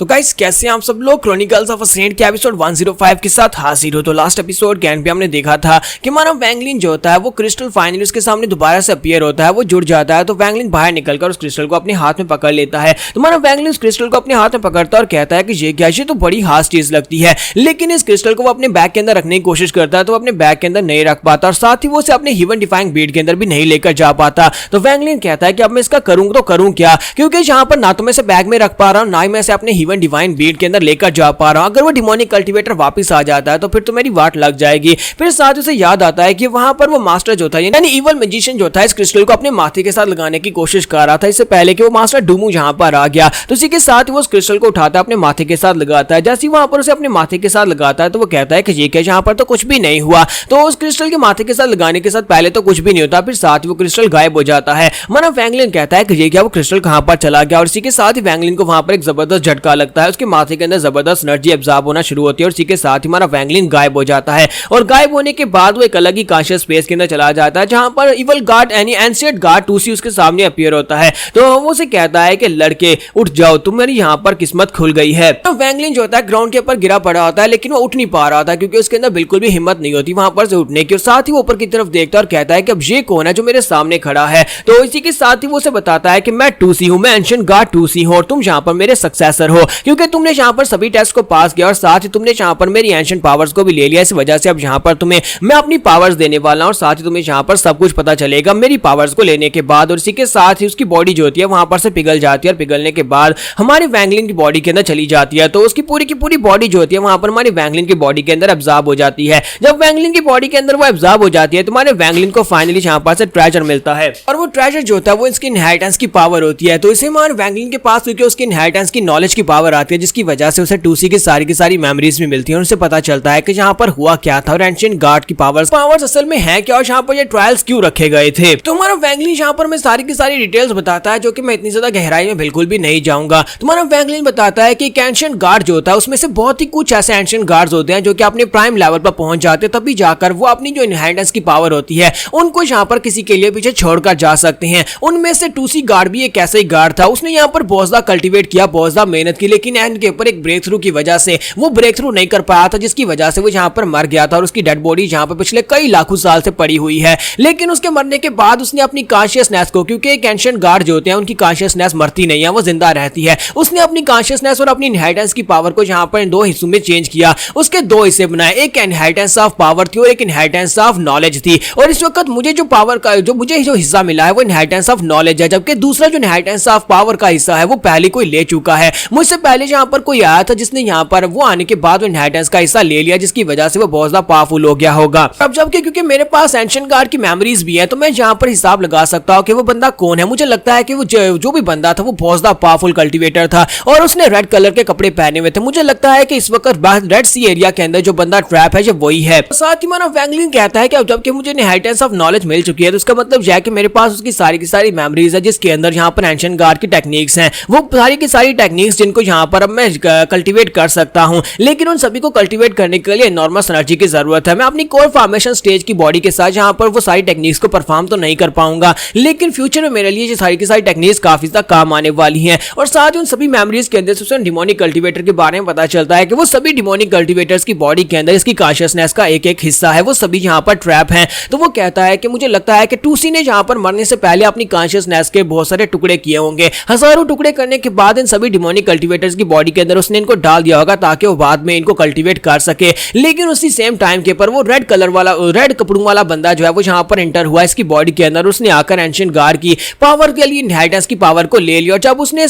तो गाइस कैसे आप सब लोग क्रॉनिकल्स ऑफ अ सेंट के एपिसोड 105 के साथ हाजिर हो। तो लास्ट एपिसोड के एंड पे हमने देखा था कि हमारा वैंगलिन जो होता है वो क्रिस्टल फाइनली उसके सामने दोबारा से अपीयर होता है, वो जुड़ जाता है। तो वैंगलिन बाहर निकलकर उस क्रिस्टल को अपने हाथ में पकड़ लेता है। तो हमारा वैंगलिन उस क्रिस्टल को अपने हाथ में पकड़ता है और कहता है कि ये क्या, ये तो बड़ी खास चीज लगती है। लेकिन इस क्रिस्टल को वो अपने बैग के अंदर रखने की कोशिश करता है तो वो अपने बैग के अंदर नहीं रख पाता और साथ ही वो उसे अपने हीवन डिफाइंग बीड के अंदर भी नहीं लेकर जा पाता। तो वैंगलिन कहता है कि अब मैं इसका करूं तो करूं क्या, क्योंकि यहाँ पर ना तो मैं इसे बैग में रख पा रहा हूं ना ही मैं इसे अपने हीवन डिवाइन बीड के अंदर लेकर जा पा रहा हूं। अगर वो डिमोनिक कल्टीवेटर वापस आ जाता है तो फिर तो मेरी वाट लग जाएगी। फिर साथ उसे याद आता है कि वहां पर वो मास्टर जो था यानी इवल मैजिशियन जो था इस क्रिस्टल को अपने माथे के साथ लगाने की कोशिश कर रहा था इससे पहले कि वो मास्टर डूमू जहां पर आ गया। तो इसी के साथ वो उस क्रिस्टल को उठाता है, अपने माथे के साथ लगाता है। जैसे वहां पर उसे अपने माथे के साथ लगाता है तो वो कहता है कि ये क्या, यहाँ पर तो कुछ भी नहीं हुआ। तो उस क्रिस्टल के माथे के साथ लगाने के साथ पहले तो कुछ भी नहीं होता, फिर साथ वो क्रिस्टल गायब हो जाता है। माना वैंगलिन कहता है कि ये क्या, वो क्रिस्टल कहां पर चला गया। और इसी के साथ ही वैंगलिन को वहां पर एक जबरदस्त झटका लगता है, उसके माथे के अंदर जबरदस्त एनर्जी एब्जॉर्ब होना शुरू होती है और इसी के साथ ही हमारा वैंगलिन गायब हो जाता है। और गायब होने के बाद वो एक अलग ही कॉन्शियस स्पेस के अंदर चला जाता है जहां पर इवल गार्ड यानी एंशिएंट गार्ड 2C उसके सामने अपीयर होता है। तो वो उसे कहता है कि लड़के उठ जाओ, तुम्हारी यहाँ पर किस्मत खुल गई है। तो वैंगलिन जो होता है ग्राउंड के ऊपर गिरा पड़ा होता है लेकिन वो उठ नहीं पा रहा था क्योंकि उसके अंदर बिल्कुल भी हिम्मत नहीं होती वहां पर से उठने की। और साथ ही वो ऊपर की तरफ देखता है और कहता है कि अब ये कौन है जो मेरे सामने खड़ा है। तो इसी के साथ ही वो उसे बताता है कि मैं 2C हूं, मैं एंशिएंट गार्ड 2C हूं और तुम यहाँ पर मेरे सक्सेसर हो क्योंकि तुमने यहाँ पर सभी टेस्ट को पास किया और साथ ही तुमने यहाँ पर मेरी एंशिएंट पावर्स को भी ले लिया। इस वजह से अब यहाँ पर तुम्हें मैं अपनी पावर्स देने वाला हूं और साथ ही तुम्हें यहाँ पर सब कुछ पता चलेगा मेरी पावर्स को लेने के बाद। और इसी के साथ ही उसकी बॉडी जो होती है वहां पर से पिघल जाती है और पिघलने के बाद हमारी वैंगलिन की बॉडी के अंदर चली जाती है। तो उसकी पूरी की पूरी बॉडी जो होती है वहां पर हमारी वैंगलिन की बॉडी के अंदर एब्जॉर्ब हो जाती है। जब वैंगलिन की बॉडी के अंदर वो एब्जॉर्ब हो जाती है तो हमारे वैंगलिन को फाइनली यहाँ पर से ट्रेजर मिलता है और वो ट्रेजर जो होता है वो इसकी इनहेरिटेंस की पावर होती है। तो इसे हमारे वैंगलिन के पास क्योंकि उसकी इनहेरिटेंस की नॉलेज की पावर आती है जिसकी वजह से उसे 2C की सारी मेमोरीज भी मिलती है और उसे पता चलता है कि यहाँ पर हुआ क्या था और एंशिएंट गार्ड की पावर्स असल में है क्या और यहाँ पर ये ट्रायल्स क्यों रखे गए थे। तो हमारा वैंगलिन यहाँ पर मैं सारी की सारी डिटेल्स बताता है जो कि मैं इतनी ज्यादा गहराई में बिल्कुल भी नहीं जाऊंगा। तुम्हारा वैंगलिन बताता है कि एंशिएंट गार्ड जो होता है उसमें से बहुत ही कुछ ऐसे एंशिएंट गार्ड्स होते हैं जो कि अपने प्राइम लेवल पर पहुंच जाते हैं, तभी जाकर वो अपनी जो इनहेरिटेंस की पावर होती है उनको यहाँ पर किसी के लिए पीछे छोड़कर जा सकते हैं। उनमें से 2C गार्ड भी एक ऐसा ही गार्ड था, उसने यहाँ पर बहुत ज्यादा कल्टीवेट किया, बहुत ज्यादा मेहनत की, लेकिन एंड के ऊपर एक ब्रेक थ्रू की वजह से वो ब्रेक थ्रू नहीं कर पाया था जिसकी वजह से वो यहाँ पर मर गया था और उसकी डेड बॉडी यहाँ पर पिछले कई लाखों साल से पड़ी हुई है। लेकिन उसके मरने के बाद उसने अपनी कॉन्शियसनेस को, क्योंकि एक एंशिएंट गार्ड जो होते हैं उनकी कॉन्शियसनेस मरती नहीं है, वो जिंदा रहती है, उसने अपनी कॉन्शियसनेस और अपनी इनहेरिटेंस की पावर को यहाँ पर इन दो हिस्सों में चेंज किया। उसके दो हिस्से बनाए, एक इनहेरिटेंस ऑफ पावर थी और एक इनहेरिटेंस ऑफ नॉलेज थी। और इस वक्त मुझे जो पावर का मुझे जो हिस्सा मिला है वो इनहेरिटेंस ऑफ नॉलेज है, जबकि दूसरा जो इनहेरिटेंस ऑफ पावर का हिस्सा है वो पहले कोई ले चुका है। मुझसे पहले यहाँ पर कोई आया था जिसने यहाँ पर वो आने के बाद वो इनहेरिटेंस का हिस्सा ले लिया जिसकी वजह से वो बहुत ज्यादा पावरफुल हो गया होगा। अब जबकि क्योंकि मेरे पास एंशिएंट गार्ड की मेमोरीज भी है तो मैं यहाँ पर हिसाब लगा सकता हूँ कि वो बंदा कौन है। मुझे लगता है कि वो जो भी बंदा था वो बहुत ज्यादा पावरफुल कल्टीवेटर था और उसने रेड कलर के कपड़े पहने हुए थे। मुझे लगता है कि इस वक्त रेड सी एरिया के अंदर जो बंदा ट्रैप है जो वही है। साथ ही हमारा वैंगलिन कहता है कि अब जबकि मुझे इनहेरिटेंस ऑफ नॉलेज मिल चुकी है तो इसका मतलब यह है कि मेरे पास उसकी सारी की सारी मेमोरीज है जिसके अंदर यहाँ पर एंशिएंट गार्ड की टेक्निक्स हैं, वो सारी की सारी टेक्निक्स जिनको यहाँ पर अब मैं कल्टीवेट कर सकता हूँ। लेकिन उन सभी को कल्टीवेट करने के लिए एनॉर्मस एनर्जी की जरूरत है। मैं अपनी कोर फॉर्मेशन स्टेज की बॉडी के साथ यहाँ पर वो सारी टेक्निक्स को परफॉर्म तो नहीं कर पाऊंगा, लेकिन फ्यूचर में मेरे लिए ये सारी की सारी टेक्निक्स काफी ज्यादा काम आने वाली हैं। और साथ ही उन सभी मेमोरीज के अंदर सबसे डिमोनिक कल्टीवेटर के बारे में पता चलता है कि वो सभी डिमोनिक कल्टीवेटर्स की बॉडी के अंदर इसकी कॉन्शियसनेस का एक एक हिस्सा है, वो सभी यहाँ पर ट्रैप हैं। तो वो कहता है कि मुझे लगता है कि 2C ने यहाँ पर मरने से पहले अपनी कॉन्शियसनेस के बहुत सारे टुकड़े किए होंगे। हजारों टुकड़े करने के बाद इन सभी डिमोनिक कल्टीवेटर्स की बॉडी के अंदर उसने इनको डाल दिया होगा ताकि वो बाद में इनको कल्टीवेट कर सके। लेकिन उसी सेम टाइम के पर वो रेड कपड़ों वाला बंदा जो है वो यहाँ पर एंटर हुआ इसकी बॉडी के अंदर। उसने आकर एंशिएंट गार्ड की पावर के लिए इनहेरिटेंस की पावर को ले लिया और जब उसने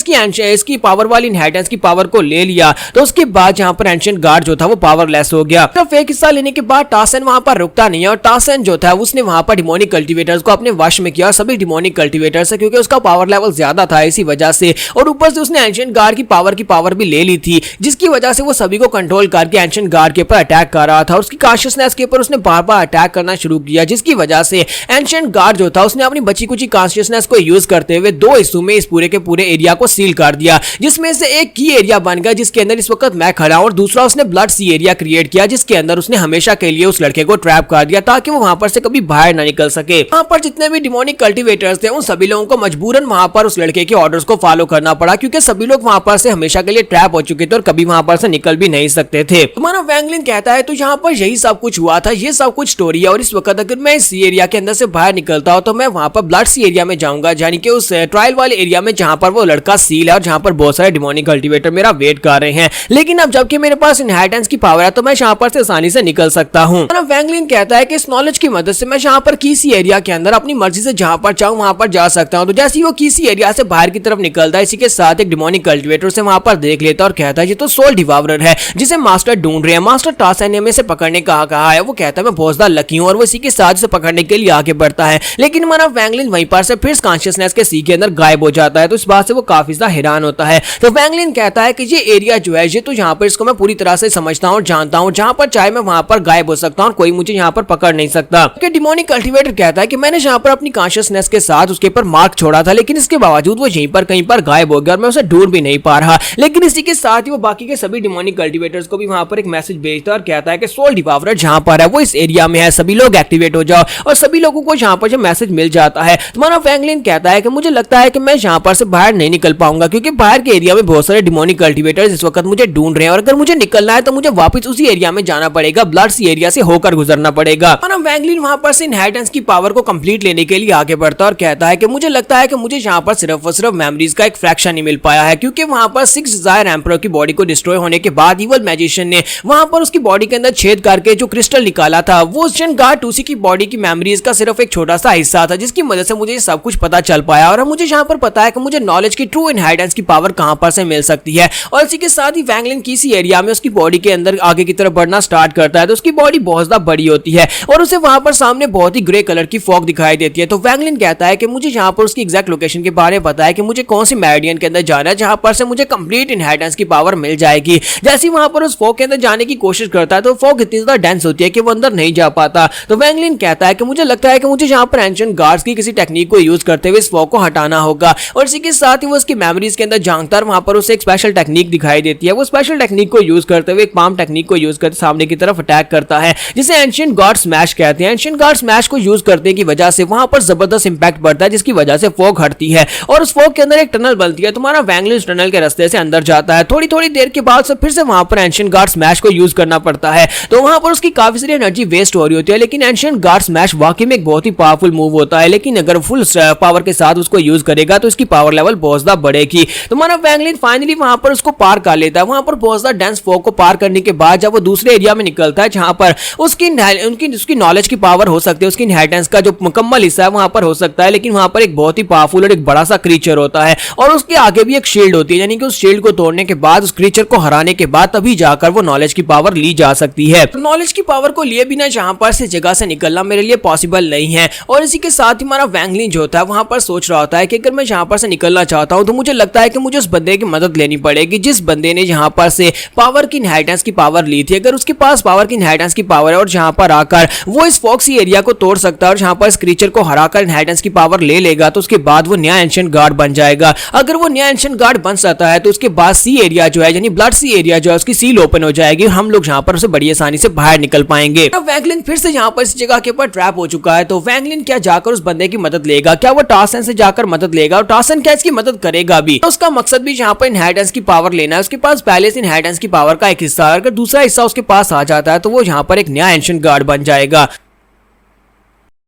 इसकी पावर वाली इनहेरिटेंस की पावर को ले लिया तो उसके बाद यहाँ पर एंशिएंट गार्ड जो था वो पावरलेस हो गया। तो फेक हिस्सा लेने के बाद टासन वहां पर रुकता नहीं है और टासन जो था उसने वहां पर डिमोनिक कल्टीवेटर्स को अपने वश में किया, सभी डिमोनिक कल्टीवेटर्स से, क्योंकि उसका पावर लेवल ज्यादा था इसी वजह से। और ऊपर से उसने एंशिएंट गार्ड की पावर भी ले ली थी जिसकी वजह से वो सभी को कंट्रोल करके एंशिएंट गार्ड के ऊपर अटैक कर रहा था और उसकी कॉन्शियसनेस के ऊपर उसने बार बार अटैक करना शुरू किया जिसकी वजह से एंशिएंट गार्ड जो था उसने अपनी बची कुची कॉन्शियसनेस को यूज करते हुए दो हिस्सों में इस पूरे के पूरे एरिया को सील कर दिया, जिसमें से एक की एरिया बन गया जिसके अंदर इस वक्त मैं खड़ा हूं और दूसरा उसने ब्लड सी एरिया क्रिएट किया जिसके अंदर उसने हमेशा के लिए उस लड़के को ट्रैप कर दिया ताकि वो वहां पर से कभी बाहर ना निकल सके। वहां पर जितने भी डिमोनिक कल्टीवेटर्स थे उन सभी लोगों को मजबूरन वहां पर उस लड़के के ऑर्डर्स को फॉलो करना पड़ा क्योंकि सभी लोग वहां पर से हमेशा के लिए ट्रैप हो चुके थे और कभी वहां पर से निकल भी नहीं सकते थे। तुम्हारा वैंगलिन कहता है तो यहाँ पर यही सब कुछ हुआ था, ये सब कुछ स्टोरी है। और इस वक्त अगर मैं इस एरिया के अंदर से बाहर निकलता हूँ तो मैं वहां पर ब्लड सी एरिया में जाऊंगा, यानी कि उस ट्रायल वाले एरिया में जहां पर वो लड़का सील है और जहां पर बहुत सारे डिमोनिक कल्टीवेटर मेरा वेट कर रहे हैं। लेकिन अब जबकि मेरे पास इनहेरिटेंस की पावर है तो मैं यहाँ पर से आसानी से निकल सकता हूँ। वैंगलिन कहता है कि इस नॉलेज की मदद से मैं यहाँ पर किसी एरिया के अंदर अपनी मर्जी से जहां पर चाहूँ वहां पर जा सकता हूँ। तो जैसे ही वो किसी एरिया से बाहर की तरफ निकलता है, इसी के साथ एक डिमोनिक कल्टीवेटर से वहां पर देख लेता है और कहता है ये तो सोल डिवावरर है जिसे मास्टर ढूंढ रहे हैं। मास्टर टासन ने हमें से पकड़ने कहा है। वो कहता है मैं बहुत ज्यादा लकी हूँ और वो इसी के साथ से पकड़ने के लिए आगे बढ़ता है। लेकिन हमारा वैंगलिन वहीं पर से फिर कॉन्शियसनेस के सी के अंदर गायब हो जाता है। तो इस बात से वो काफी ज्यादा हैरान होता है। तो वैंगलिन कहता है कि ये एरिया जो है ये तो यहाँ पर इसको मैं पूरी तरह से समझता हूँ और जानता हूँ, जहां पर चाहे मैं वहां पर गायब हो सकता हूँ और कोई मुझे यहाँ पर पकड़ नहीं सकता। डिमोनिक कल्टीवेटर कहता है कि मैंने यहाँ पर अपनी कॉन्शियसनेस के साथ उसके ऊपर मार्क छोड़ा था, लेकिन इसके बावजूद वो यहीं पर कहीं पर गायब हो गया और मैं उसे ढूंढ भी नहीं पा रहा। लेकिन इसी के साथ ही वो बाकी के सभी डिमोनिक कल्टीवेटर्स को भी वहां पर एक मैसेज भेजता है और कहता है कि सोल डिवावरर जहां पर है वो इस एरिया में है, सभी लोग एक्टिवेट हो जाओ। और सभी लोगों को यहाँ पर जो मैसेज मिल जाता है। तुम्हारा वैंगलिन कहता है कि मुझे लगता है कि मैं यहाँ पर से बाहर नहीं निकल पाऊंगा क्योंकि बाहर के एरिया में बहुत सारे डिमोनिक कल्टीवेटर्स इस वक्त मुझे ढूंढ रहे हैं और अगर मुझे निकलना है तो मुझे वापस उसी एरिया में जाना पड़ेगा, ब्लड सी एरिया से होकर गुजरना पड़ेगा। वैंगलिन वहां पर से इनहेरिटेंस की पावर को कंप्लीट लेने के लिए आगे बढ़ता है और कहता है कि मुझे लगता है कि मुझे यहाँ पर सिर्फ और सिर्फ मेमोरीज का एक फ्रैक्शन ही मिल पाया है, क्योंकि वहां पर 6 डिजायर एम्परर की बॉडी को डिस्ट्रॉय होने के बाद इवल मैजिशियन ने वहां पर उसकी बॉडी के अंदर छेद करके जो क्रिस्टल निकाला था वो गार्ड उसी की बॉडी की मेमोरीज का सिर्फ एक छोटा सा हिस्सा था, जिसकी मदद से मुझे सब कुछ पता चल पाया। और मुझे यहाँ पर पता है कि मुझे नॉलेज की ट्रू इनहेरिटेंस की पावर कहां पर से मिल सकती है। और इसी के साथ ही वैंगलिन किसी एरिया में उसकी बॉडी के अंदर आगे की तरफ बढ़ना स्टार्ट करता है तो उसकी बॉडी बहुत ज्यादा बड़ी होती है और उसे वहां पर सामने बहुत ही ग्रे कलर की फॉग दिखाई देती है। तो वैंगलिन कहता है कि मुझे यहाँ पर उसकी एग्जैक्ट लोकेशन के बारे में पता है कि मुझे कौन सी मेरिडियन के अंदर जाना है जहां पर से मुझे कंप्लीट इनहेरिटेंस की पावर मिल जाएगी। जैसे ही वहां पर उस फॉग के अंदर जाने की कोशिश करता है तो फॉग इतनी ज्यादा डेंस होती है कि वो अंदर नहीं जा पाता। तो वैंगलिन कहता है कि मुझे लगता है कि मुझे यहाँ पर एंशिएंट गार्ड्स की किसी टेक्निक को यूज करते हुए इस फॉग को हटाना होगा। और इसी के साथ ही वो उसकी मेमोरीज के अंदर झांकता है, वहां पर उसे एक स्पेशल टेक्निक दिखाई देती है। वो स्पेशल टेक्निक को यूज करते हुए एक पाम टेक्निक को यूज करते सामने की तरफ अटैक करता है, जिसे एंशिएंट गॉड स्मैश कहते हैं। एंशिएंट गॉड स्मैश को यूज करने की वजह से वहां पर जबरदस्त इंपैक्ट पड़ता है, जिसकी वजह से फॉग हटती है और उस फॉग के अंदर एक टनल बनती है। तुम्हारा वैंगलिन उस टनल के रास्ते से अंदर जाता है। थोड़ी थोड़ी देर के बाद से फिर से वहां पर एंशिएंट गॉड स्मैश को यूज करना पड़ता है। तो वहां पर उसकी काफी सारी एनर्जी वेस्ट हो रही होती है, लेकिन एंशिएंट गॉड स्मैश वाकई में एक बहुत ही पावरफुल मूव होता है। लेकिन अगर फुल पावर के साथ उसको यूज करेगा तो इसकी पावर लेवल बहुत ज्यादा बढ़ेगी। तुम्हारा वैंगलिन फाइनली वहां पर उसको पार कर लेता है। वहां पर बहुत ज्यादा डेंस फॉग को पार करने के बाद जब वो दूसरे एरिया में निकलता है जहां पर उसकी नॉलेज की पावर हो सकती है, उसकी इनहेरिटेंस का जो मुकम्मल हिस्सा है वहां पर हो सकता है, लेकिन वहां पर एक बहुत ही पावरफुल और एक बड़ा सा क्रीचर होता है और उसके आगे भी एक शील्ड होती है, यानी कि उस शील्ड को तोड़ने के बाद, उस क्रीचर को हराने के बाद तभी जाकर वो नॉलेज की पावर ली जा सकती है। नॉलेज की पावर को लिए बिना जहां पर से जगह से निकलना मेरे लिए पॉसिबल नहीं है। और इसी के साथ ही हमारा वैंगलिन जो होता है वहां पर सोच रहा होता है कि अगर मैं यहाँ पर से निकलना चाहता हूं तो मुझे लगता है कि मुझे उस बंदे की मदद लेनी पड़ेगी जिस बंदे ने यहाँ पर से पावर की इनहेरिटेंस की पावर ली थी। अगर उसके पास पावर की इनहेरिटेंस की पावर है और जहां पर आकर वो इस फॉक्सी एरिया को तोड़ सकता है और जहां पर इस क्रीचर को हराकर इनहेरिटेंस की पावर ले लेगा तो उसके बाद वो नया एंशिएंट गार्ड बन जाएगा। अगर वो नया एंशिएंट गार्ड बन सकता है तो उसके बाद सी एरिया जो है, यानी ब्लड सी एरिया जो है, उसकी सील ओपन हो जाएगी और हम लोग यहाँ पर उसे बड़ी आसानी से बाहर निकल पाएंगे। अब वैंगलिन फिर से यहाँ पर इस जगह के ऊपर ट्रैप हो चुका है। तो वैंगलिन क्या जाकर उस बंदे की मदद लेगा? क्या वो टासन से जाकर मदद लेगा और टासन क्या इसकी मदद करेगा भी? तो उसका मकसद भी यहाँ पर इनहेरिटेंस की पावर लेना है। उसके पास पहले से इनहेरिटेंस की पावर का एक हिस्सा है, अगर दूसरा हिस्सा उसके पास आ जाता है तो वो यहाँ पर एक नया एंशिएंट गार्ड बन जाएगा।